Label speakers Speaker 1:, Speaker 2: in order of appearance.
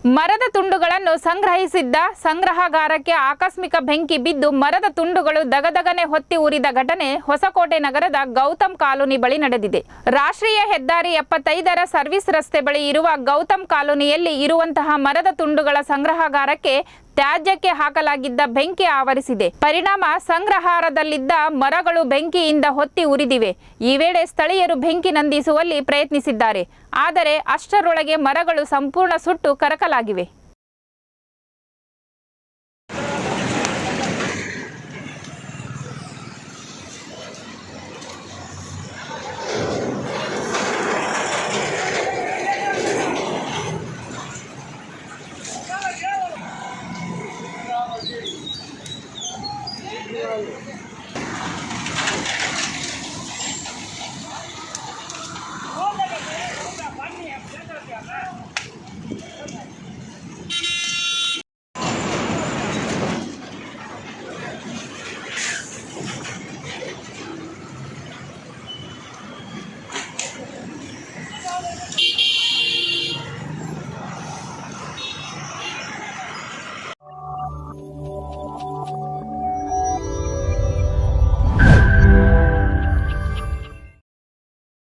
Speaker 1: ಮರದ ತುಂಡುಗಳನ್ನು ಸಂಗ್ರಹಿಸಿದ್ದ ಸಂಗ್ರಹಗಾರಕ್ಕೆ ಆಕಸ್ಮಿಕ ಬೆಂಕಿ ಬಿದ್ದು ಮರದ ತುಂಡುಗಳು ದಗದಗನೆ ಹೊತ್ತಿ ಉರಿದ ಘಟನೆ ಹೊಸಕೋಟೆ ನಗರದ ಗೌತಮ್ ಕಾಲೋನಿ ಬಳಿ ನಡೆದಿದೆ. ರಾಷ್ಟ್ರೀಯ ಹೆದ್ದಾರಿ 75ರ ಸರ್ವಿಸ್ ರಸ್ತೆ ಬಳಿ ಇರುವ ಗೌತಮ್ ಕಾಲೋನಿಯಲ್ಲಿ ಇರುವಂತಹ ಮರದ ತುಂಡುಗಳ ಸಂಗ್ರಹಗಾರಕ್ಕೆ ತ್ಯಾಜ್ಯಕ್ಕೆ ಹಾಕಲಾಗಿದ್ದ ಬೆಂಕಿ ಆವರಿಸಿದೆ. ಪರಿಣಾಮ ಸಂಗ್ರಹಾರದಲ್ಲಿದ್ದ ಮರಗಳು ಬೆಂಕಿಯಿಂದ ಹೊತ್ತಿ ಉರಿದಿವೆ. ಈ ವೇಳೆ ಸ್ಥಳೀಯರು ಬೆಂಕಿ ನಂದಿಸುವಲ್ಲಿ ಪ್ರಯತ್ನಿಸಿದ್ದಾರೆ. ಆದರೆ ಅಷ್ಟರೊಳಗೆ ಮರಗಳು ಸಂಪೂರ್ಣ ಸುಟ್ಟು ಕರಕಲಾಗಿವೆ.